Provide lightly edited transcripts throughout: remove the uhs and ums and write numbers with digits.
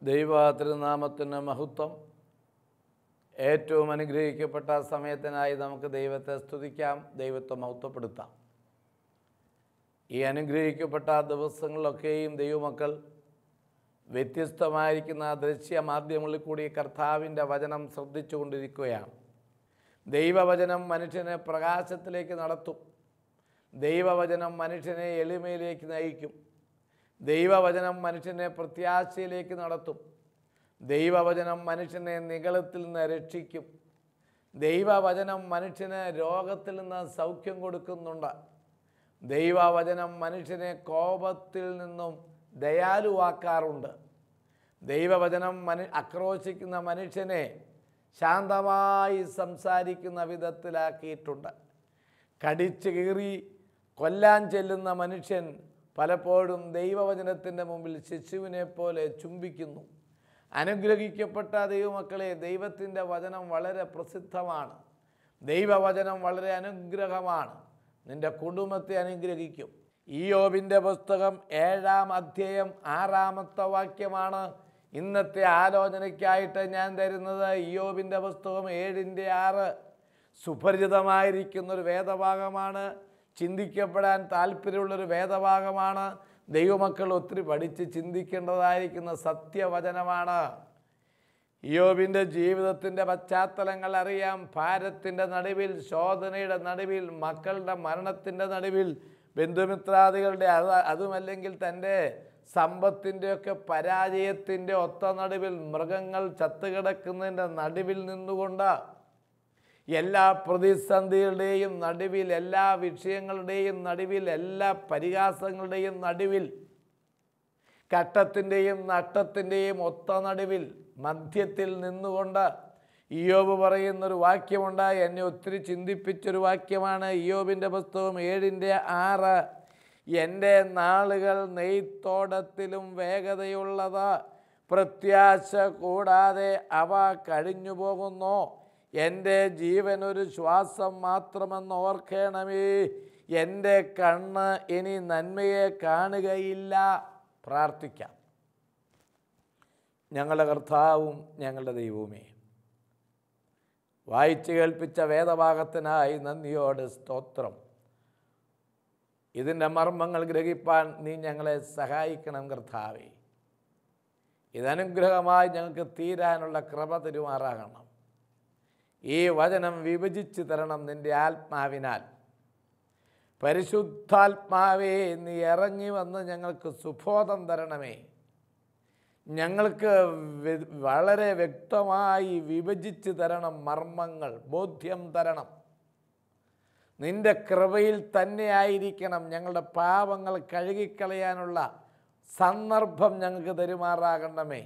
ദൈവ തിരുനാമത്തിന് മഹത്വം. ഏറ്റവും അനുഗ്രഹിക്കപ്പെട്ട സമയത്തിനായി നമുക്ക് ദൈവത്തെ സ്തുതിക്കാം, ദൈവത്തെ മഹത്വപ്പെടുത്താം. ഈ അനുഗ്രഹിക്കപ്പെട്ട ദിവസങ്ങളിലൊക്കെയും ദൈവമക്കൾ വ്യത്യസ്തമായിരിക്കുന്ന ദൃശ്യമാധ്യമങ്ങളിൽ കൂടി കർത്താവിൻ്റെ വചനം ശ്രദ്ധിച്ചു കൊണ്ടിരിക്കുകയാണ്. ദൈവവചനം മനുഷ്യനെ പ്രകാശത്തിലേക്ക് നടത്തും. ദൈവവചനം മനുഷ്യനെ എളിമയിലേക്ക് നയിക്കും. ദൈവവചനം മനുഷ്യനെ പ്രത്യാശയിലേക്ക് നടത്തും. ദൈവവചനം മനുഷ്യനെ നിഗളത്തിൽ നിന്ന് രക്ഷിക്കും. ദൈവവചനം മനുഷ്യന് രോഗത്തിൽ നിന്ന് സൗഖ്യം കൊടുക്കുന്നുണ്ട്. ദൈവവചനം മനുഷ്യനെ കോപത്തിൽ നിന്നും ദയാലുവാക്കാറുണ്ട്. ദൈവവചനം ആക്രോശിക്കുന്ന മനുഷ്യനെ ശാന്തമായി സംസാരിക്കുന്ന വിധത്തിലാക്കിയിട്ടുണ്ട്. കടിച്ചു കീറി കൊല്ലാൻ ചെല്ലുന്ന മനുഷ്യൻ പലപ്പോഴും ദൈവവചനത്തിൻ്റെ മുമ്പിൽ ശിശുവിനെ പോലെ ചുംബിക്കുന്നു. അനുഗ്രഹിക്കപ്പെട്ട ദൈവമക്കളെ, ദൈവത്തിൻ്റെ വചനം വളരെ പ്രസിദ്ധമാണ്. ദൈവവചനം വളരെ അനുഗ്രഹമാണ്. നിൻ്റെ കുടുംബത്തെ അനുഗ്രഹിക്കും. ഇയ്യോബിൻ്റെ പുസ്തകം 7-ാം അധ്യായം 6-ാമത്തെ വാക്യമാണ് ഇന്നത്തെ ആലോചനയ്ക്കായിട്ട് ഞാൻ തരുന്നത്. ഇയ്യോബിൻ്റെ പുസ്തകം 7:6 സുപരിചിതമായിരിക്കുന്നൊരു വേദഭാഗമാണ്. ചിന്തിക്കപ്പെടാൻ താല്പര്യമുള്ളൊരു വേദഭാഗമാണ്. ദൈവമക്കൾ ഒത്തിരി പഠിച്ച് ചിന്തിക്കേണ്ടതായിരിക്കുന്ന സത്യവചനമാണ്. ഇയ്യോബിൻ്റെ ജീവിതത്തിൻ്റെ പശ്ചാത്തലങ്ങൾ അറിയാം. ഭാരത്തിൻ്റെ നടുവിൽ, ശോധനയുടെ നടുവിൽ, മക്കളുടെ മരണത്തിൻ്റെ നടുവിൽ, ബന്ധുമിത്രാദികളുടെ അതുമല്ലെങ്കിൽ തൻ്റെ സമ്പത്തിൻ്റെയൊക്കെ പരാജയത്തിൻ്റെ ഒത്ത നടുവിൽ, മൃഗങ്ങൾ ചത്തുകിടക്കുന്നതിൻ്റെ നടുവിൽ നിന്നുകൊണ്ട്, എല്ലാ പ്രതിസന്ധികളുടെയും നടുവിൽ, എല്ലാ വിഷയങ്ങളുടെയും നടുവിൽ, എല്ലാ പരിഹാസങ്ങളുടെയും നടുവിൽ, കട്ടത്തിൻ്റെയും നഷ്ടത്തിൻ്റെയും ഒത്ത നടുവിൽ, മധ്യത്തിൽ നിന്നുകൊണ്ട് ഇയ്യോബ് പറയുന്നൊരു വാക്യമുണ്ട്. എന്നെ ഒത്തിരി ചിന്തിപ്പിച്ചൊരു വാക്യമാണ്. ഇയ്യോബിൻ്റെ പുസ്തകം 7:6 എൻ്റെ നാളുകൾ നെയ്ത്തോടത്തിലും വേഗതയുള്ളത്, പ്രത്യാശ കൂടാതെ അവ കഴിഞ്ഞു പോകുന്നു. എൻ്റെ ജീവനൊരു ശ്വാസം മാത്രമെന്ന് ഓർക്കണമേ, എൻ്റെ കണ്ണ് ഇനി നന്മയെ കാണുകയില്ല. പ്രാർത്ഥിക്കാം. ഞങ്ങളുടെ കർത്താവും ഞങ്ങളുടെ ദൈവവുമേ, വായിച്ചു കേൾപ്പിച്ച വേദഭാഗത്തിനായി നന്ദിയോട് സ്തോത്രം. ഇതിൻ്റെ മർമ്മങ്ങൾ ഗ്രഹിപ്പാൻ നീ ഞങ്ങളെ സഹായിക്കണം കർത്താവേ. ഇതനുഗ്രഹമായി ഞങ്ങൾക്ക് തീരാനുള്ള കൃപ തരുമാറാകണം. ഈ വചനം വിഭജിച്ച് തരണം നിൻ്റെ ആത്മാവിനാൽ. പരിശുദ്ധാത്മാവേ, നീ ഇറങ്ങി വന്ന് ഞങ്ങൾക്ക് സുബോധം തരണമേ. ഞങ്ങൾക്ക് വളരെ വ്യക്തമായി വിഭജിച്ച് തരണം. മർമ്മങ്ങൾ ബോധ്യം തരണം. നിൻ്റെ കൃപയിൽ തന്നെ ആയിരിക്കണം. ഞങ്ങളുടെ പാപങ്ങൾ കഴുകിക്കളയാനുള്ള സന്ദർഭം ഞങ്ങൾക്ക് തരുമാറാകണമേ.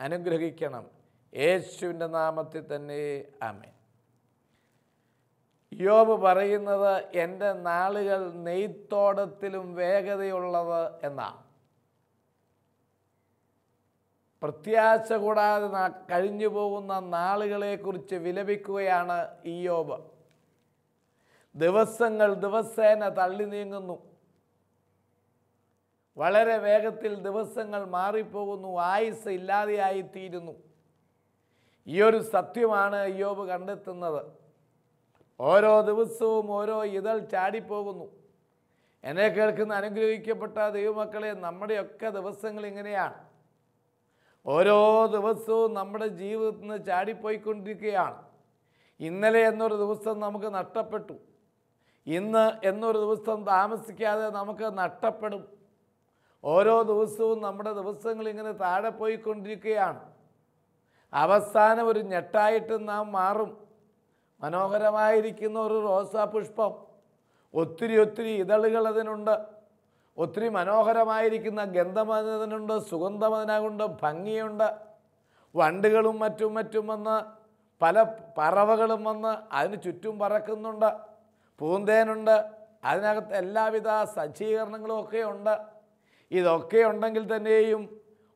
അനുഗ്രഹിക്കണം. യേശുവിൻ്റെ നാമത്തിൽ തന്നെ ആമേൻ. ഇയ്യോബ് പറയുന്നത് എൻ്റെ നാളുകൾ നെയ്ത്തോടത്തിലും വേഗതയുള്ളത് എന്നാണ്. പ്രത്യാശ കൂടാതെ കഴിഞ്ഞു പോകുന്ന നാളുകളെക്കുറിച്ച് വിലപിക്കുകയാണ് ഇയ്യോബ്. ദിവസങ്ങൾ ദിവസേന തള്ളി നീങ്ങുന്നു. വളരെ വേഗത്തിൽ ദിവസങ്ങൾ മാറിപ്പോകുന്നു. ആയുസ് ഇല്ലാതെയായിത്തീരുന്നു. ഈ ഒരു സത്യമാണ് ഇയ്യോബ് കണ്ടെത്തുന്നത്. ഓരോ ദിവസവും ഓരോ ഇതൾ ചാടിപ്പോകുന്നു. എന്നെ കേൾക്കുന്ന അനുഗ്രഹിക്കപ്പെട്ട ദൈവമക്കളെ, നമ്മുടെയൊക്കെ ദിവസങ്ങൾ ഇങ്ങനെയാണ്. ഓരോ ദിവസവും നമ്മുടെ ജീവിതത്തിൽ നിന്ന് ചാടിപ്പോയിക്കൊണ്ടിരിക്കുകയാണ്. ഇന്നലെ എന്നൊരു ദിവസം നമുക്ക് നഷ്ടപ്പെട്ടു. ഇന്ന് എന്നൊരു ദിവസം താമസിക്കാതെ നമുക്ക് നഷ്ടപ്പെടും. ഓരോ ദിവസവും നമ്മുടെ ദിവസങ്ങൾ ഇങ്ങനെ താഴെ പോയിക്കൊണ്ടിരിക്കുകയാണ്. അവസാനം ഒരു ഞെട്ടായിട്ട് നാം മാറും. മനോഹരമായിരിക്കുന്ന ഒരു റോസാപുഷ്പം, ഒത്തിരി ഇതളുകൾ അതിനുണ്ട്. ഒത്തിരി മനോഹരമായിരിക്കുന്ന ഗന്ധം അതിനുണ്ട്, സുഗന്ധം അതിനുണ്ട്, ഭംഗിയുണ്ട്. വണ്ടുകളും മറ്റും വന്ന്, പല പറവകളും വന്ന് അതിന് ചുറ്റും പറക്കുന്നുണ്ട്. പൂന്തേനുണ്ട്. അതിനകത്ത് എല്ലാവിധ സജ്ജീകരണങ്ങളും ഒക്കെ ഉണ്ട്. ഇതൊക്കെ ഉണ്ടെങ്കിൽ തന്നെയും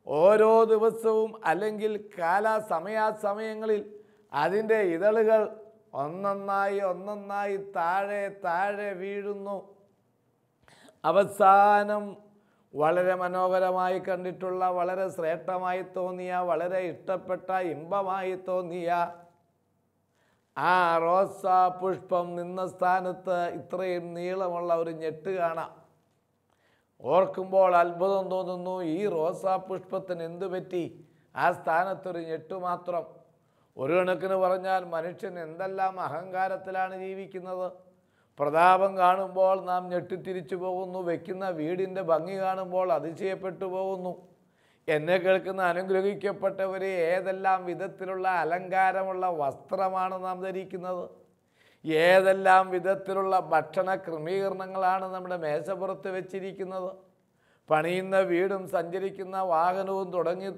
ഓരോ ദിവസവും അല്ലെങ്കിൽ സമയാസമയങ്ങളിൽ അതിൻ്റെ ഇതളുകൾ ഒന്നൊന്നായി താഴെ വീഴുന്നു. അവസാനം വളരെ മനോഹരമായി കണ്ടിട്ടുള്ള, വളരെ ശ്രേഷ്ഠമായി തോന്നിയ, വളരെ ഇഷ്ടപ്പെട്ട, ഇമ്പമായി തോന്നിയ ആ റോസാ പുഷ്പം നിന്ന സ്ഥാനത്ത് ഇത്രയും നീളമുള്ള ഒരു ഞെട്ട് കാണാം. ഓർക്കുമ്പോൾ അത്ഭുതം തോന്നുന്നു. ഈ റോസാ പുഷ്പത്തിന് എന്തു പറ്റി? ആ സ്ഥാനത്തൊരു ഞെട്ടു മാത്രം. ഒരു കണക്കിന് പറഞ്ഞാൽ മനുഷ്യൻ എന്തെല്ലാം അഹങ്കാരത്തിലാണ് ജീവിക്കുന്നത്. പ്രതാപം കാണുമ്പോൾ നാം ഞെട്ടിത്തിരിച്ചു പോകുന്നു. വയ്ക്കുന്ന വീടിൻ്റെ ഭംഗി കാണുമ്പോൾ അതിശയപ്പെട്ടു പോകുന്നു. എന്നെ കേൾക്കുന്ന അനുഗ്രഹിക്കപ്പെട്ടവരെ, ഏതെല്ലാം വിധത്തിലുള്ള അലങ്കാരമുള്ള വസ്ത്രമാണ് നാം ധരിക്കുന്നത്, ഏതെല്ലാം വിധത്തിലുള്ള ഭക്ഷണ ക്രമീകരണങ്ങളാണ് നമ്മുടെ മേശപ്പുറത്ത് വെച്ചിരിക്കുന്നത്. പണിയുന്ന വീടും സഞ്ചരിക്കുന്ന വാഹനവും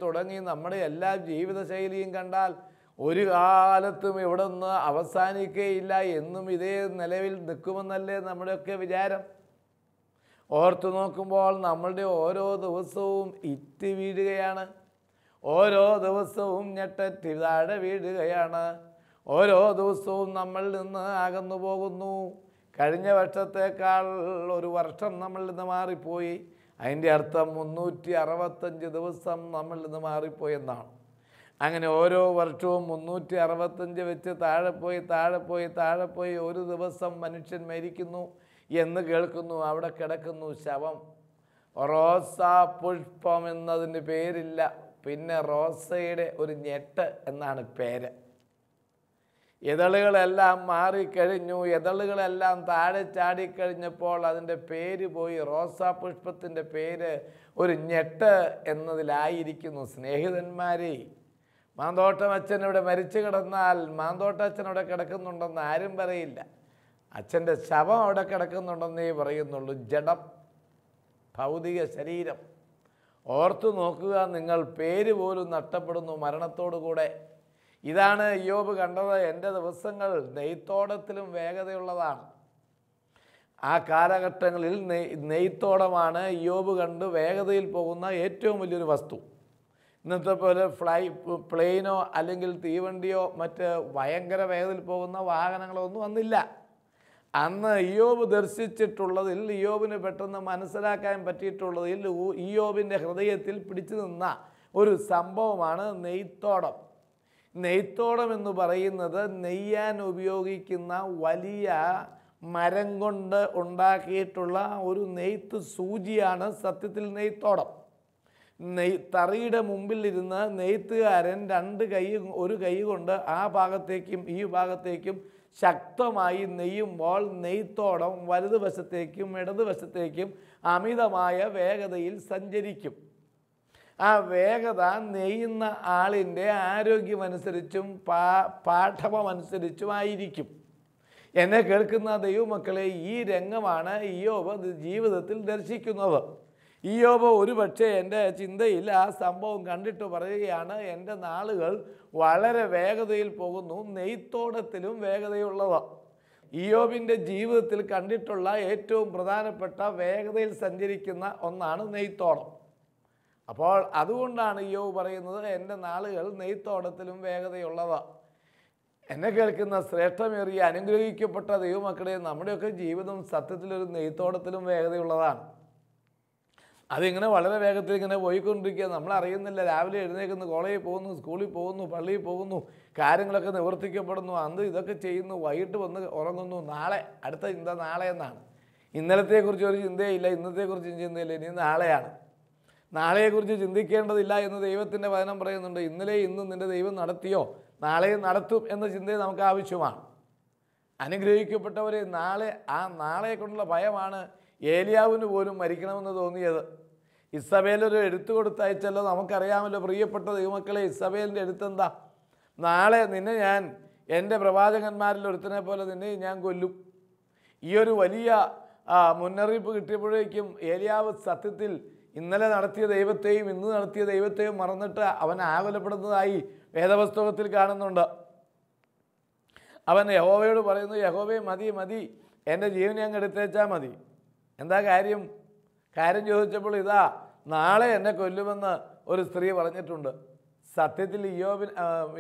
തുടങ്ങി നമ്മുടെ എല്ലാ ജീവിതശൈലിയും കണ്ടാൽ ഒരു കാലത്തും ഇവിടെ നിന്ന് അവസാനിക്കുകയില്ല, എന്നും ഇതേ നിലവിൽ നിൽക്കുമെന്നല്ലേ നമ്മുടെയൊക്കെ വിചാരം. ഓർത്തു നോക്കുമ്പോൾ നമ്മളുടെ ഓരോ ദിവസവും ഇറ്റ് വീഴുകയാണ്, ഓരോ ദിവസവും ഞെട്ടറ്റ് താഴെ വീഴുകയാണ്, ഓരോ ദിവസവും നമ്മളിൽ നിന്ന് അകന്നു പോകുന്നു. കഴിഞ്ഞ വർഷത്തേക്കാൾ ഒരു വർഷം നമ്മളിൽ നിന്ന് മാറിപ്പോയി. അതിൻ്റെ അർത്ഥം 365 ദിവസം നമ്മളിൽ നിന്ന് മാറിപ്പോയി എന്നാണ്. അങ്ങനെ ഓരോ വർഷവും 365 വെച്ച് താഴെ പോയി ഒരു ദിവസം മനുഷ്യൻ മരിക്കുന്നു എന്ന് കേൾക്കുന്നു. അവിടെ കിടക്കുന്നു ശവം. റോസാ പുഷ്പം എന്നതിന് പേരില്ല, പിന്നെ റോസയുടെ ഒരു ഞെട്ട് എന്നാണ് പേര്. ഇതളുകളെല്ലാം മാറിക്കഴിഞ്ഞു, ഇതളുകളെല്ലാം താഴെ ചാടിക്കഴിഞ്ഞപ്പോൾ അതിൻ്റെ പേര് പോയി. റോസാ പുഷ്പത്തിൻ്റെ പേര് ഒരു ഞെട്ട് എന്നതിലായിരിക്കുന്നു. സ്നേഹിതന്മാരെ, മാന്തോട്ടം ഇവിടെ മരിച്ചു കിടന്നാൽ മാന്തോട്ടച്ഛൻ അവിടെ കിടക്കുന്നുണ്ടെന്ന് ആരും പറയില്ല. അച്ഛൻ്റെ ശവം അവിടെ കിടക്കുന്നുണ്ടെന്നേ പറയുന്നുള്ളൂ. ജഡം, ഭൗതിക ശരീരം. ഓർത്തു നോക്കുക, നിങ്ങൾ പേര് പോലും നഷ്ടപ്പെടുന്നു മരണത്തോടുകൂടെ. ഇതാണ് ഇയ്യോബ് കണ്ടത്. എൻ്റെ ദിവസങ്ങൾ നെയ്ത്തോടത്തിലും വേഗതയുള്ളതാണ്. ആ കാലഘട്ടങ്ങളിൽ നെയ്ത്തോടമാണ് ഇയ്യോബ് കണ്ട് വേഗതയിൽ പോകുന്ന ഏറ്റവും വലിയൊരു വസ്തു. ഇന്നത്തെ പോലെ പ്ലെയിനോ അല്ലെങ്കിൽ തീവണ്ടിയോ മറ്റ് ഭയങ്കര വേഗതയിൽ പോകുന്ന വാഹനങ്ങളോ ഒന്നും വന്നില്ല. അന്ന് ഇയ്യോബ് ദർശിച്ചിട്ടുള്ളതിൽ, ഇയ്യോബിന് പെട്ടെന്ന് മനസ്സിലാക്കാൻ പറ്റിയിട്ടുള്ളതിൽ, ഇയ്യോബിൻ്റെ ഹൃദയത്തിൽ പിടിച്ചു നിന്ന ഒരു സംഭവമാണ് നെയ്ത്തോടം. നെയ്ത്തോടം എന്ന് പറയുന്നത് നെയ്യാൻ ഉപയോഗിക്കുന്ന വലിയ മരം കൊണ്ട് ഉണ്ടാക്കിയിട്ടുള്ള ഒരു നെയ്ത്ത് സൂചിയാണ് സത്യത്തിൽ നെയ്ത്തോടം. തറിയുടെ മുമ്പിലിരുന്ന് നെയ്ത്തുകാരൻ ഒരു കൈ കൊണ്ട് ആ ഭാഗത്തേക്കും ഈ ഭാഗത്തേക്കും ശക്തമായി നെയ്യുമ്പോൾ നെയ്ത്തോടം വലതുവശത്തേക്കും ഇടതുവശത്തേക്കും അമിതമായ വേഗതയിൽ സഞ്ചരിക്കും. ആ വേഗത നെയ്യുന്ന ആളിൻ്റെ ആരോഗ്യമനുസരിച്ചും പാഠവമനുസരിച്ചുമായിരിക്കും. എന്നെ കേൾക്കുന്ന ദൈവമക്കളെ, ഈ രംഗമാണ് ഇയ്യോബ് ജീവിതത്തിൽ ദർശിക്കുന്നത്. ഇയ്യോബ് ഒരു പക്ഷേ എൻ്റെ ചിന്തയിൽ ആ സംഭവം കണ്ടിട്ട് പറയുകയാണ്, എൻ്റെ നാളുകൾ വളരെ വേഗതയിൽ പോകുന്നു, നെയ്ത്തോടത്തിലും വേഗതയുള്ളവ. ഇയ്യോബിൻ്റെ ജീവിതത്തിൽ കണ്ടിട്ടുള്ള ഏറ്റവും പ്രധാനപ്പെട്ട വേഗതയിൽ സഞ്ചരിക്കുന്ന ഒന്നാണ് നെയ്ത്തോടം. അപ്പോൾ അതുകൊണ്ടാണ് ഇയ്യോബ് പറയുന്നത്, എൻ്റെ നാളുകൾ നെയ്ത്തോടത്തിലും വേഗതയുള്ളവ. എന്നെ കേൾക്കുന്ന ശ്രേഷ്ഠമേറിയ അനുഗ്രഹിക്കപ്പെട്ട ദൈവമക്കളെ, നമ്മുടെയൊക്കെ ജീവിതം സത്യത്തിലൊരു നെയ്ത്തോടത്തിലും വേഗതയുള്ളതാണ്. അതിങ്ങനെ വളരെ വേഗത്തിൽ ഇങ്ങനെ പോയിക്കൊണ്ടിരിക്കുക, നമ്മളറിയുന്നില്ല. രാവിലെ എഴുന്നേൽക്കുന്നു, കോളേജിൽ പോകുന്നു, സ്കൂളിൽ പോകുന്നു, പള്ളിയിൽ പോകുന്നു, കാര്യങ്ങളൊക്കെ നിവർത്തിക്കപ്പെടുന്നു, അന്ന് ഇതൊക്കെ ചെയ്യുന്നു, വൈകിട്ട് വന്ന് ഉറങ്ങുന്നു. നാളെ, അടുത്ത ചിന്ത നാളെ എന്നാണ്. ഇന്നലത്തെക്കുറിച്ച് ഒരു ചിന്തയില്ല, ഇന്നത്തെക്കുറിച്ച് ചിന്തയില്ല, ഇനി നാളെയാണ്. നാളെയെക്കുറിച്ച് ചിന്തിക്കേണ്ടതില്ല എന്ന് ദൈവത്തിൻ്റെ വചനം പറയുന്നുണ്ട്. ഇന്നലെ ഇന്നും നിൻ്റെ ദൈവം നടത്തിയോ, നാളെയും നടത്തും എന്ന ചിന്തയെ നമുക്ക് ആവശ്യമാണ്. അനുഗ്രഹിക്കപ്പെട്ടവരെ, നാളെ കൊണ്ടുള്ള ഭയമാണ് ഏലിയാവിന് പോലും മരിക്കണമെന്ന് തോന്നിയത്. ഇസബേലൊരു എഴുത്ത് കൊടുത്തയച്ചല്ലോ, നമുക്കറിയാമല്ലോ പ്രിയപ്പെട്ട ദൈവമക്കളെ. ഇസബേലിൻ്റെ എഴുത്തെന്താ? നാളെ നിന്നെ ഞാൻ എൻ്റെ പ്രവാചകന്മാരിൽ ഒരുത്തനെ പോലെ നിന്നെ ഞാൻ കൊല്ലും. ഈ ഒരു വലിയ മുന്നറിയിപ്പ് കിട്ടിയപ്പോഴേക്കും ഏലിയാവ് സത്യത്തിൽ ഇന്നലെ നടത്തിയ ദൈവത്തെയും ഇന്ന് നടത്തിയ ദൈവത്തെയും മറന്നിട്ട് അവൻ ആകുലപ്പെടുന്നതായി വേദപുസ്തകത്തിൽ കാണുന്നുണ്ട്. അവൻ യഹോവയോട് പറയുന്നു, യഹോവേ മതി, എൻ്റെ ജീവനെ അങ്ങ് എടുത്തേച്ചാൽ മതി. എന്താ കാര്യം ചോദിച്ചപ്പോൾ, ഇതാ നാളെ എന്നെ കൊല്ലുമെന്ന് ഒരു സ്ത്രീ പറഞ്ഞിട്ടുണ്ട്. സത്യത്തിൽ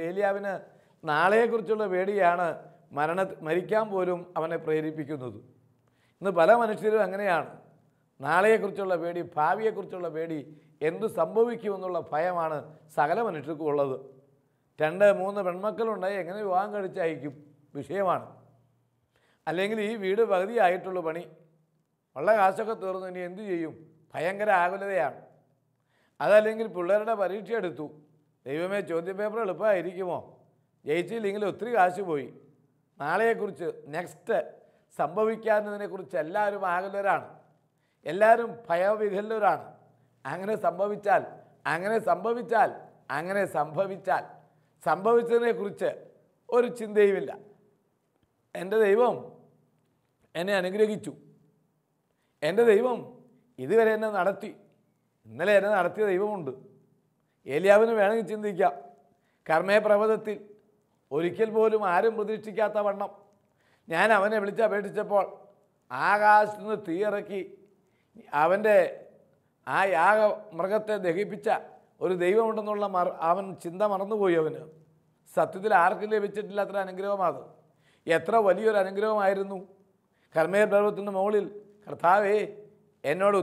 ഏലിയാവിന് നാളെയെക്കുറിച്ചുള്ള പേടിയാണ് മരിക്കാൻ പോലും അവനെ പ്രേരിപ്പിക്കുന്നത്. ഇന്ന് പല മനുഷ്യരും അങ്ങനെയാണ്. നാളെയെക്കുറിച്ചുള്ള പേടി, ഭാവിയെക്കുറിച്ചുള്ള പേടി, എന്തു സംഭവിക്കുമെന്നുള്ള ഭയമാണ് സകല മനുഷ്യർക്കും ഉള്ളത്. 2-3 പെൺമക്കളുണ്ടായി എങ്ങനെ വിവാഹം കഴിച്ചയക്കും വിഷയമാണ്. അല്ലെങ്കിൽ ഈ വീട് പകുതിയായിട്ടുള്ള പണി, ഉള്ള കാശൊക്കെ തീർന്നു, ഇനി എന്തു ചെയ്യും? ഭയങ്കര ആകുലതയാണ്. അതല്ലെങ്കിൽ പിള്ളേരുടെ പരീക്ഷ എടുത്തു, ദൈവമേ ചോദ്യപേപ്പർ എളുപ്പമായിരിക്കുമോ, ജയിച്ചില്ലെങ്കിൽ ഒത്തിരി കാശ് പോയി. നാളെയെക്കുറിച്ച്, നെക്സ്റ്റ് സംഭവിക്കാവുന്നതിനെക്കുറിച്ച് എല്ലാവരും ആകുലരാണ്, എല്ലാവരും ഭയവിഹ്വലരാണ്. അങ്ങനെ സംഭവിച്ചാൽ സംഭവിച്ചതിനെക്കുറിച്ച് ഒരു ചിന്തയുമില്ല. എൻ്റെ ദൈവം എന്നെ അനുഗ്രഹിച്ചു, എൻ്റെ ദൈവം ഇതുവരെ എന്നെ നടത്തി, ഇന്നലെ എന്നെ നടത്തിയ ദൈവമുണ്ട്. ഏലിയാവിന് വേണമെങ്കിൽ ചിന്തിക്കാം, കർമ്മേപർവ്വതത്തിൽ ഒരിക്കൽ പോലും ആരും പ്രതീക്ഷിക്കാത്ത വണ്ണം ഞാൻ അവനെ വിളിച്ചപേക്ഷിച്ചപ്പോൾ ആകാശത്ത് നിന്ന് തീയിറക്കി അവൻ്റെ ആ യാഗമൃഗത്തെ ദഹിപ്പിച്ച ഒരു ദൈവമുണ്ടെന്നുള്ള അവൻ ചിന്ത മറന്നുപോയി. അവന് സത്യത്തിൽ ആർക്കും ലഭിച്ചിട്ടില്ലാത്തൊരു അനുഗ്രഹമാണ്. എത്ര വലിയൊരു അനുഗ്രഹമായിരുന്നു. കർമ്മേൽ പർവ്വതത്തിൻ്റെ മുകളിൽ കർത്താവേ എന്നോട്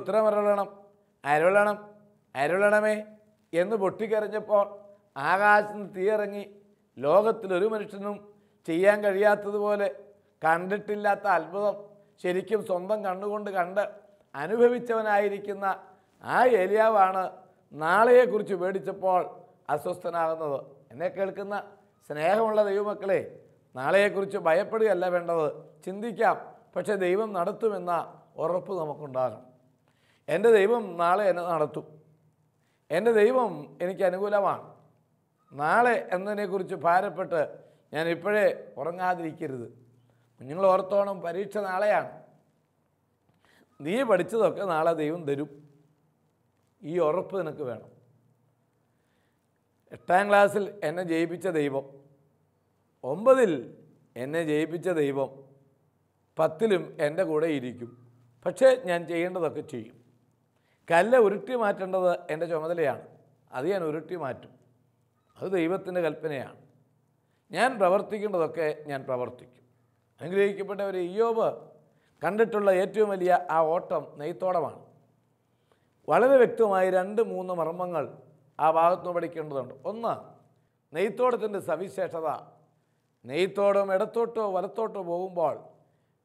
അരുളണമേ എന്ന് പൊട്ടിക്കരഞ്ഞപ്പോൾ ആകാശത്ത് നിന്ന് തീയിറങ്ങി ലോകത്തിലൊരു മനുഷ്യനും ചെയ്യാൻ കഴിയാത്തതുപോലെ കണ്ടിട്ടില്ലാത്ത അത്ഭുതം ശരിക്കും സ്വന്തം കണ്ണുകൊണ്ട് കണ്ട് അനുഭവിച്ചവനായിരിക്കുന്ന ആ ഏലിയാവാണ് നാളെയെക്കുറിച്ച് പേടിച്ചപ്പോൾ അസ്വസ്ഥനാകുന്നത്. എന്നെ കേൾക്കുന്ന സ്നേഹമുള്ള ദൈവമക്കളെ, നാളെയെക്കുറിച്ച് ഭയപ്പെടുകയല്ല വേണ്ടത്, ചിന്തിക്കാം. പക്ഷേ ദൈവം നടത്തുമെന്ന ഉറപ്പ് നമുക്കുണ്ടാകണം. എൻ്റെ ദൈവം നാളെ എന്നെ നടത്തും, എൻ്റെ ദൈവം എനിക്ക് അനുകൂലമാണ്. നാളെ എന്നതിനെക്കുറിച്ച് ഭാരപ്പെട്ട് ഞാൻ ഇപ്പോഴേ ഉറങ്ങാതിരിക്കരുത്. നിങ്ങൾ ഓർത്തോണം, പരീക്ഷ നാളെയാണ്. നീ പഠിച്ചതൊക്കെ നാളെ ദൈവം തരും. ഈ ഉറപ്പ് നിനക്ക് വേണം. 8ാം ക്ലാസ്സിൽ എന്നെ ജയിപ്പിച്ച ദൈവം, 9ൽ എന്നെ ജയിപ്പിച്ച ദൈവം 10ലും എൻ്റെ കൂടെ ഇരിക്കും. പക്ഷേ ഞാൻ ചെയ്യേണ്ടതൊക്കെ ചെയ്യും. കല്ല് ഉരുട്ടി മാറ്റേണ്ടത് എൻ്റെ ചുമതലയാണ്, അത് ഞാൻ ഉരുട്ടി മാറ്റും. അത് ദൈവത്തിൻ്റെ കൽപ്പനയാണ്. ഞാൻ പ്രവർത്തിക്കേണ്ടതൊക്കെ ഞാൻ പ്രവർത്തിക്കും. അനുഗ്രഹിക്കപ്പെട്ടവർ, ഇയ്യോബ് കണ്ടിട്ടുള്ള ഏറ്റവും വലിയ ആ ഓട്ടം നെയ്ത്തോടമാണ്. വളരെ വ്യക്തമായി 2-3 മർമ്മങ്ങൾ ആ ഭാഗത്തുനിന്ന് പഠിക്കേണ്ടതുണ്ട്. ഒന്ന്, നെയ്ത്തോടത്തിൻ്റെ സവിശേഷത. നെയ്ത്തോടം ഇടത്തോട്ടോ വലത്തോട്ടോ പോകുമ്പോൾ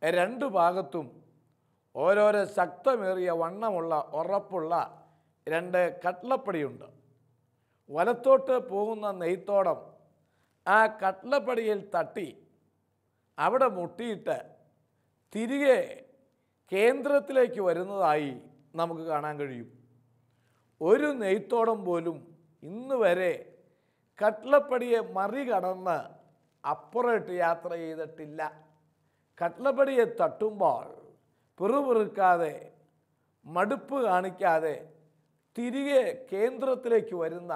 2 ഭാഗത്തും ഓരോരോ ശക്തമേറിയ വണ്ണമുള്ള ഉറപ്പുള്ള 2 കട്ട്ളപ്പടിയുണ്ട്. വലത്തോട്ട് പോകുന്ന നെയ്ത്തോടം ആ കട്ട്ളപ്പടിയിൽ തട്ടി അവിടെ മുട്ടിയിട്ട് തിരികെ കേന്ദ്രത്തിലേക്ക് വരുന്നതായി നമുക്ക് കാണാൻ കഴിയും. ഒരു നെയ്ത്തോടം പോലും ഇന്ന് വരെ കട്ട്ളപ്പടിയെ മറികടന്ന് അപ്പുറത്ത് യാത്ര ചെയ്തിട്ടില്ല. കട്ട്ളപ്പടിയെ തട്ടുമ്പോൾ പിറുപിറുക്കാതെ, മടുപ്പ് കാണിക്കാതെ തിരികെ കേന്ദ്രത്തിലേക്ക് വരുന്ന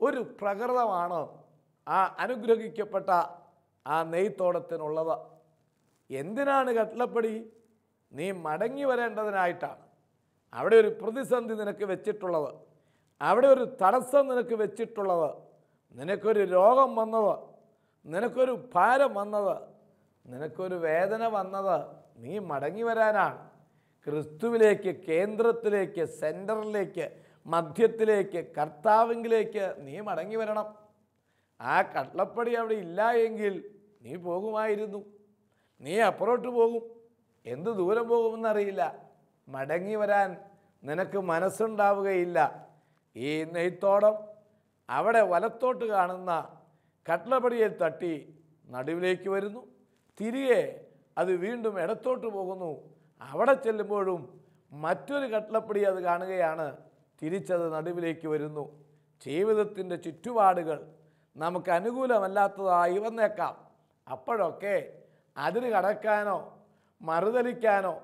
ഒരു പ്രകൃതമാണ് ആ അനുഗ്രഹിക്കപ്പെട്ട ആ നെയ്ത്തോടത്തിനുള്ളത്. എന്തിനാണ് കട്ട്ളപ്പടി? നീ മടങ്ങി വരേണ്ടതിനായിട്ടാണ്. അവിടെ ഒരു പ്രതിസന്ധി നിനക്ക് വെച്ചിട്ടുള്ളത്, അവിടെ ഒരു തടസ്സം നിനക്ക് വെച്ചിട്ടുള്ളത്, നിനക്കൊരു രോഗം വന്നത്, നിനക്കൊരു ഭാരം വന്നത്, നിനക്കൊരു വേദന വന്നത് നീ മടങ്ങി വരാനാണ്. ക്രിസ്തുവിലേക്ക്, കേന്ദ്രത്തിലേക്ക്, സെൻറ്ററിലേക്ക്, മധ്യത്തിലേക്ക്, കർത്താവിലേക്ക് നീ മടങ്ങി വരണം. ആ കട്ട്ളപ്പടി അവിടെ ഇല്ല എങ്കിൽ നീ പോകുമായിരുന്നു. നീ അപ്പുറോട്ട് പോകും, എന്ത് ദൂരം പോകുമെന്നറിയില്ല. മടങ്ങി വരാൻ നിനക്ക് മനസ്സുണ്ടാവുകയില്ല. ഈ നെയ്ത്തോടം അവിടെ വലത്തോട്ട് കാണുന്ന കട്ട്ളപ്പടിയിൽ തട്ടി നടുവിലേക്ക് വരുന്നു, തിരികെ അത് വീണ്ടും ഇടത്തോട്ട് പോകുന്നു. അവിടെ ചെല്ലുമ്പോഴും മറ്റൊരു കട്ട്ളപ്പടി അത് കാണുകയാണ്, തിരിച്ചത് നടുവിലേക്ക് വരുന്നു. ജീവിതത്തിൻ്റെ ചുറ്റുപാടുകൾ നമുക്ക് അനുകൂലമല്ലാത്തതായി വന്നേക്കാം. അപ്പോഴൊക്കെ അതിന് കടക്കാനോ മറുതലിക്കാനോ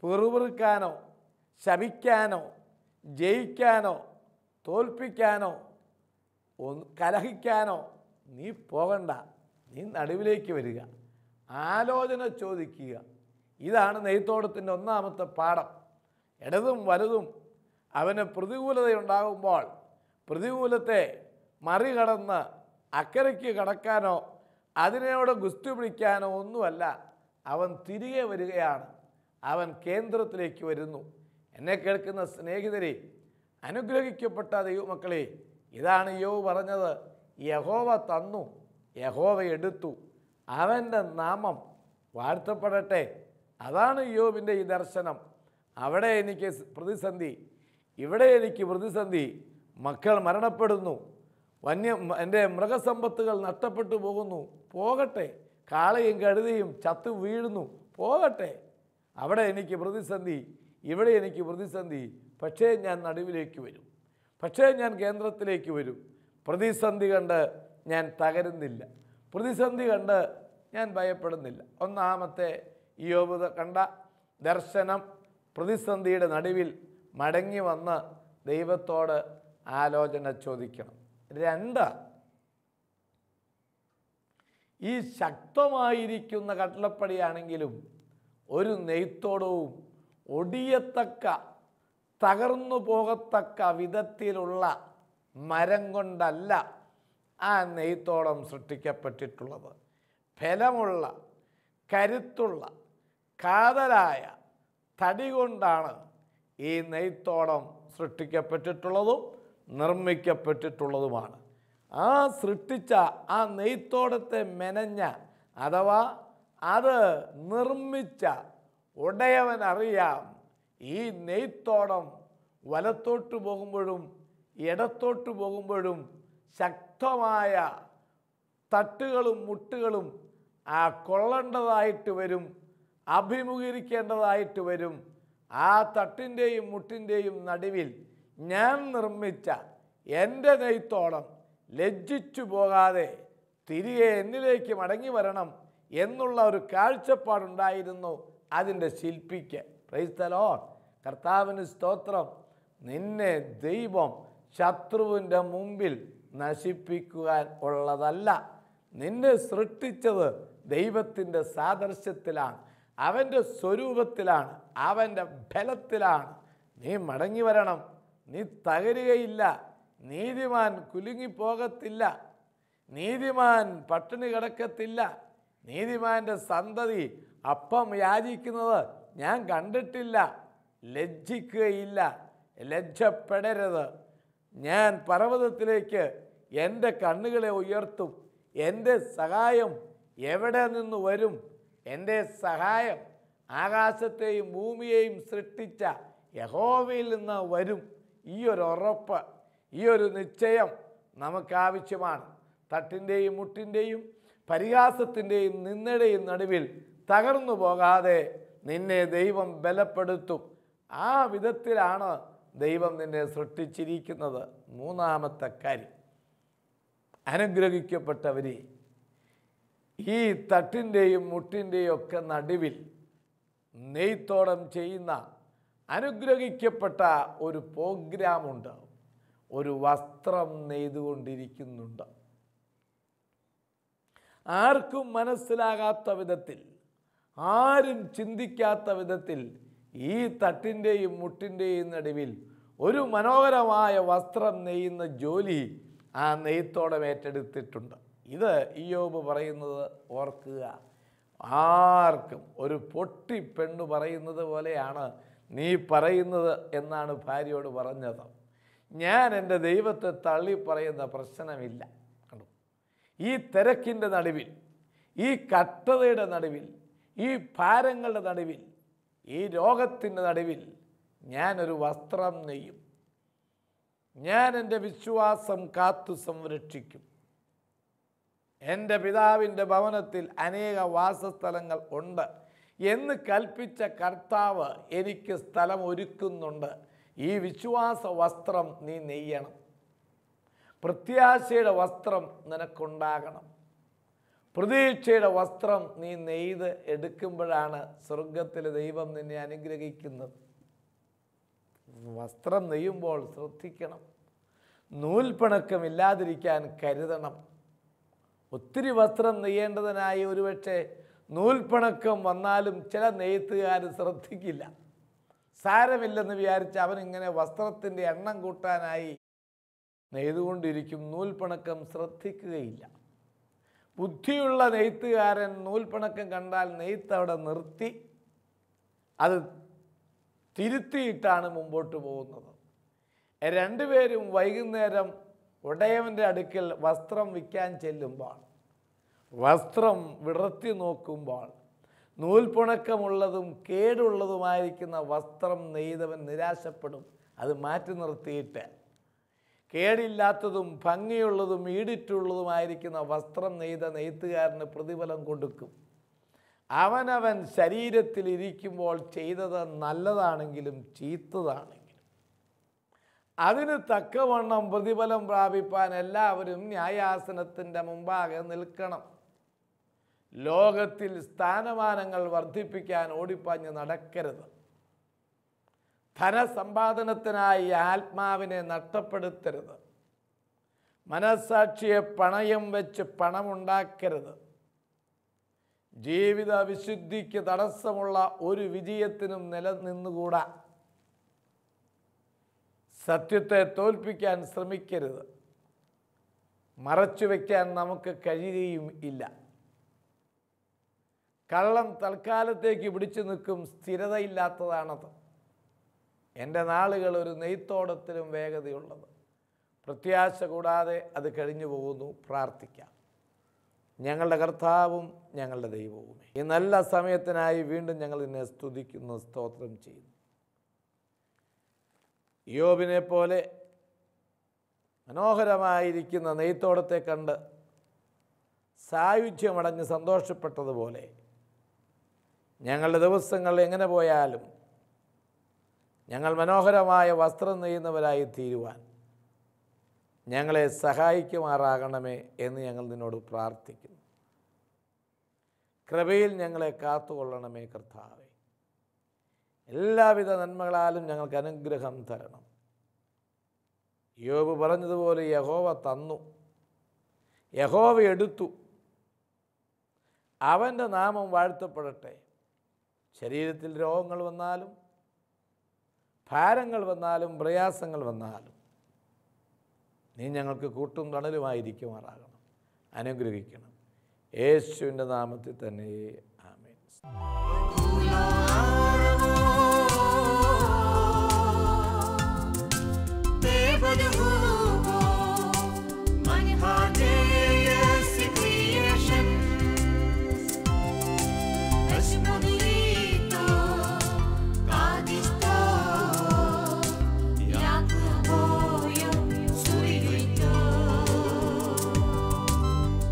പിറുപിറുക്കാനോ ശപിക്കാനോ ജയിക്കാനോ തോൽപ്പിക്കാനോ കലഹിക്കാനോ നീ പോകണ്ട. നീ നടുവിലേക്ക് വരിക, ആലോചന ചോദിക്കുക. ഇതാണ് നെയ്ത്തോടത്തിൻ്റെ ഒന്നാമത്തെ പാഠം. ഇടതും വലതും അവന് പ്രതികൂലതയുണ്ടാകുമ്പോൾ പ്രതികൂലത്തെ മറികടന്ന് അക്കരയ്ക്ക് കടക്കാനോ അതിനോട് ഗുസ്തി പിടിക്കാനോ ഒന്നുമല്ല. അവൻ തിരികെ വരികയാണ്, അവൻ കേന്ദ്രത്തിലേക്ക് വരുന്നു. എന്നെ കേൾക്കുന്ന സ്നേഹിതരെ, അനുഗ്രഹിക്കപ്പെട്ട ദൈവമക്കളെ, ഇതാണ് യോബ് പറഞ്ഞത്. യഹോവ തന്നു, യഹോവ എടുത്തു, അവൻ്റെ നാമം വാഴ്ത്തപ്പെടട്ടെ. അതാണ് യോബിൻ്റെ ഈ ദർശനം. അവിടെ എനിക്ക് പ്രതിസന്ധി, ഇവിടെ എനിക്ക് പ്രതിസന്ധി. മക്കൾ മരണപ്പെടുന്നു, എൻ്റെ മൃഗസമ്പത്തുകൾ നഷ്ടപ്പെട്ടു പോകുന്നു. പോകട്ടെ. കാളയും കഴുതയും ചത്തു വീഴുന്നു. പോകട്ടെ. അവിടെ എനിക്ക് പ്രതിസന്ധി, ഇവിടെ എനിക്ക് പ്രതിസന്ധി. പക്ഷേ ഞാൻ നടുവിലേക്ക് വരും, പക്ഷേ ഞാൻ കേന്ദ്രത്തിലേക്ക് വരും. പ്രതിസന്ധി കണ്ട് ഞാൻ തകരുന്നില്ല, പ്രതിസന്ധി കണ്ട് ഞാൻ ഭയപ്പെടുന്നില്ല. ഒന്നാമത്തെ യോബ് കണ്ട ദർശനം, പ്രതിസന്ധിയുടെ നടുവിൽ മടങ്ങി വന്ന് ദൈവത്തോട് ആലോചന ചോദിക്കണം. 2, ഈ ശക്തമായിരിക്കുന്ന കട്ടിളപ്പടിയാണെങ്കിലും ഒരു നെയ്ത്തോടവും ഒടിയത്തക്ക, തകർന്നു പോകത്തക്ക വിധത്തിലുള്ള മരം കൊണ്ടല്ല ആ നെയ്ത്തോടം സൃഷ്ടിക്കപ്പെട്ടിട്ടുള്ളത്. ബലമുള്ള, കരുത്തുള്ള, കാതലായ തടി കൊണ്ടാണ് ഈ നെയ്ത്തോടം സൃഷ്ടിക്കപ്പെട്ടിട്ടുള്ളതും നിർമ്മിക്കപ്പെട്ടിട്ടുള്ളതുമാണ്. ആ സൃഷ്ടിച്ച ആ നെയ്ത്തോടത്തെ മെനഞ്ഞ അഥവാ അത് നിർമ്മിച്ച ഉടയവനറിയാം ഈ നെയ്ത്തോടം വലത്തോട്ട് പോകുമ്പോഴും ഇടത്തോട്ട് പോകുമ്പോഴും ശക്തമായ തട്ടുകളും മുട്ടുകളും കൊള്ളേണ്ടതായിട്ട് വരും, അഭിമുഖീകരിക്കേണ്ടതായിട്ട് വരും. ആ തട്ടിൻ്റെയും മുട്ടിൻ്റെയും നടുവിൽ ഞാൻ നിർമ്മിച്ച എൻ്റെ നെയ്ത്തോടം ലജ്ജിച്ചു പോകാതെ തിരികെ എന്നിലേക്ക് മടങ്ങി വരണം എന്നുള്ള ഒരു കാഴ്ചപ്പാടുണ്ടായിരുന്നു അതിൻ്റെ ശില്പിക്ക്. Praise the Lord. കർത്താവിന് സ്തോത്രം. നിന്നെ ദൈവം ശത്രുവിൻ്റെ മുമ്പിൽ നശിപ്പിക്കുവാൻ ഉള്ളതല്ല. നിന്നെ സൃഷ്ടിച്ചത് ദൈവത്തിൻ്റെ സാദൃശ്യത്തിലാണ്, അവൻ്റെ സ്വരൂപത്തിലാണ്, അവൻ്റെ ബലത്തിലാണ്. നീ മടങ്ങി വരണം. നീ തകരുകയില്ല. നീതിമാൻ കുലുങ്ങിപ്പോകത്തില്ല. നീതിമാൻ പട്ടിണി കിടക്കത്തില്ല. നീതിമാൻ്റെ സന്തതി അപ്പം യാചിക്കുന്നത് ഞാൻ കണ്ടിട്ടില്ല. ലജ്ജിക്കുകയില്ല, ലജ്ജപ്പെടരുത്. ഞാൻ പർവ്വതത്തിലേക്ക് എൻ്റെ കണ്ണുകളെ ഉയർത്തും. എൻ്റെ സഹായം എവിടെ നിന്ന് വരും? എൻ്റെ സഹായം ആകാശത്തെയും ഭൂമിയെയും സൃഷ്ടിച്ച യഹോവയിൽ നിന്ന് വരും. ഈ ഒരു ഉറപ്പ്, ഈ ഒരു നിശ്ചയം നമുക്കാവശ്യമാണ്. തട്ടിൻ്റെയും മുട്ടിൻ്റെയും പരിഹാസത്തിൻ്റെയും നിന്ദയുടെയും നടുവിൽ തകർന്നു പോകാതെ നിന്നെ ദൈവം ബലപ്പെടുത്തും. ആ വിധത്തിലാണ് ദൈവം നിന്നെ സൃഷ്ടിച്ചിരിക്കുന്നത്. 3-ാമത്തെ കാര്യം, അനുഗ്രഹിക്കപ്പെട്ടവരെ, ഈ തട്ടിൻ്റെയും മുട്ടിൻ്റെയും ഒക്കെ നടുവിൽ നെയ്ത്തോടം ചെയ്യുന്ന അനുഗ്രഹിക്കപ്പെട്ട ഒരു പ്രോഗ്രാമുണ്ട്. ഒരു വസ്ത്രം നെയ്തുകൊണ്ടിരിക്കുന്നുണ്ട്. ആർക്കും മനസ്സിലാകാത്ത വിധത്തിൽ, ആരും ചിന്തിക്കാത്ത വിധത്തിൽ ഈ തട്ടിൻ്റെയും മുട്ടിൻ്റെയും നടുവിൽ ഒരു മനോഹരമായ വസ്ത്രം നെയ്യുന്ന ജോലി ആ നെയ്ത്തോടം ഏറ്റെടുത്തിട്ടുണ്ട്. ഇത് ഇയ്യോബ് പറയുന്നത് ഓർക്കുക. ആർക്കും ഒരു പൊട്ടി പെണ്ണ് പറയുന്നത് പോലെയാണ് നീ പറയുന്നത് എന്നാണ് ഭാര്യയോട് പറഞ്ഞത്. ഞാൻ എൻ്റെ ദൈവത്തെ തള്ളി പറയുന്ന പ്രശ്നമില്ല. കണ്ടു, ഈ തിരക്കിൻ്റെ നടുവിൽ, ഈ കഷ്ടതയുടെ നടുവിൽ, ഈ ഭാരങ്ങളുടെ നടുവിൽ, ഈ രോഗത്തിൻ്റെ നടുവിൽ ഞാനൊരു വസ്ത്രം നെയ്യും. ഞാൻ എൻ്റെ വിശ്വാസം കാത്തു സംരക്ഷിക്കും. എൻ്റെ പിതാവിൻ്റെ ഭവനത്തിൽ അനേക വാസസ്ഥലങ്ങൾ ഉണ്ട് എന്ന് കൽപ്പിച്ച കർത്താവ് എനിക്ക് സ്ഥലം ഒരുക്കുന്നുണ്ട്. ഈ വിശ്വാസ വസ്ത്രം നീ നെയ്യണം. പ്രത്യാശയുടെ വസ്ത്രം നിനക്കുണ്ടാകണം. പ്രതീക്ഷയുടെ വസ്ത്രം നീ നെയ്ത് എടുക്കുമ്പോഴാണ് സ്വർഗത്തിലെ ദൈവം നിന്നെ അനുഗ്രഹിക്കുന്നത്. വസ്ത്രം നെയ്യുമ്പോൾ ശ്രദ്ധിക്കണം. നൂൽപ്പണക്കമില്ലാതിരിക്കാൻ കരുതണം. ഒത്തിരി വസ്ത്രം നെയ്യേണ്ടതിനായി ഒരുപക്ഷെ നൂൽപ്പണക്കം വന്നാലും ചില നെയ്ത്തുകാർ ശ്രദ്ധിക്കില്ല. സാരമില്ലെന്ന് വിചാരിച്ച് അവനിങ്ങനെ വസ്ത്രത്തിൻ്റെ എണ്ണം കൂട്ടാനായി നെയ്തുകൊണ്ടിരിക്കും. നൂൽപ്പണക്കം ശ്രദ്ധിക്കുകയില്ല. ബുദ്ധിയുള്ള നെയ്ത്തുകാരൻ നൂൽപ്പണക്കം കണ്ടാൽ നെയ്ത്ത് അവിടെ നിർത്തി അത് തിരുത്തിയിട്ടാണ് മുമ്പോട്ട് പോകുന്നത്. രണ്ടുപേരും വൈകുന്നേരം ഉടയവൻ്റെ അടുക്കൽ വസ്ത്രം വിൽക്കാൻ ചെല്ലുമ്പോൾ, വസ്ത്രം വിടർത്തി നോക്കുമ്പോൾ നൂൽപ്പുണക്കമുള്ളതും കേടുള്ളതുമായിരിക്കുന്ന വസ്ത്രം നെയ്തവൻ നിരാശപ്പെടും. അത് മാറ്റി നിർത്തിയിട്ട് കേടില്ലാത്തതും ഭംഗിയുള്ളതും ഈടിറ്റുള്ളതുമായിരിക്കുന്ന വസ്ത്രം നെയ്ത നെയ്ത്തുകാരന് പ്രതിഫലം കൊടുക്കും. അവനവൻ ശരീരത്തിൽ ഇരിക്കുമ്പോൾ ചെയ്തത് നല്ലതാണെങ്കിലും ചീത്തതാണെങ്കിലും അതിന് തക്കവണ്ണം പ്രതിഫലം പ്രാപിപ്പാൻ എല്ലാവരും ന്യായാസനത്തിൻ്റെ മുമ്പാകെ നിൽക്കണം. ലോകത്തിൽ സ്ഥാനമാനങ്ങൾ വർദ്ധിപ്പിക്കാൻ ഓടിപ്പാഞ്ഞ് നടക്കരുത്. ധനസമ്പാദനത്തിനായി ആത്മാവിനെ നഷ്ടപ്പെടുത്തരുത്. മനസ്സാക്ഷിയെ പണയം വെച്ച് പണമുണ്ടാക്കരുത്. ജീവിത വിശുദ്ധിക്ക് തടസ്സമുള്ള ഒരു വിജയത്തിനും നിലനിന്നുകൂടാ. സത്യത്തെ തോൽപ്പിക്കാൻ ശ്രമിക്കരുത്. മറച്ചു വയ്ക്കാൻ നമുക്ക് കഴിയുകയും ഇല്ല. കള്ളം തൽക്കാലത്തേക്ക് പിടിച്ചു നിൽക്കും, സ്ഥിരതയില്ലാത്തതാണത്. എൻ്റെ നാളുകൾ ഒരു നെയ്ത്തോടത്തിലും വേഗതയുള്ളത്. പ്രത്യാശ കൂടാതെ അത് കഴിഞ്ഞു പോകുന്നു. പ്രാർത്ഥിക്കാം. ഞങ്ങളുടെ കർത്താവും ഞങ്ങളുടെ ദൈവവുമേ, ഈ നല്ല സമയത്തിനായി വീണ്ടും ഞങ്ങൾ നിന്നെ സ്തുതിക്കുന്നു, സ്തോത്രം ചെയ്യുന്നു. യോബിനെ പോലെ മനോഹരമായിരിക്കുന്ന നെയ്ത്തോടത്തെ കണ്ട് സായുജ്യമടഞ്ഞ് സന്തോഷപ്പെട്ടതുപോലെ ഞങ്ങളുടെ ദിവസങ്ങൾ എങ്ങനെ പോയാലും ഞങ്ങൾ മനോഹരമായ വസ്ത്രം നെയ്യുന്നവരായി തീരുവാൻ ഞങ്ങളെ സഹായിക്കുമാറാകണമേ എന്ന് ഞങ്ങൾ നിന്നോട് പ്രാർത്ഥിക്കുന്നു. കൃപയിൽ ഞങ്ങളെ കാത്തുകൊള്ളണമേ കർത്താവേ. എല്ലാവിധ നന്മകളാലും ഞങ്ങൾക്ക് അനുഗ്രഹം തരണം. യോബ് പറഞ്ഞതുപോലെ യഹോവ തന്നു, യഹോവ എടുത്തു, അവൻ്റെ നാമം വാഴ്ത്തപ്പെടട്ടെ. ശരീരത്തിൽ രോഗങ്ങൾ വന്നാലും ഭാരങ്ങൾ വന്നാലും പ്രയാസങ്ങൾ വന്നാലും നീ ഞങ്ങൾക്ക് കൂട്ടും തണലുമായിരിക്കുമാറാകണം. അനുഗ്രഹിക്കണം. യേശുവിൻ്റെ നാമത്തിൽ തന്നെ ആമേൻ.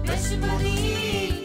Beshmari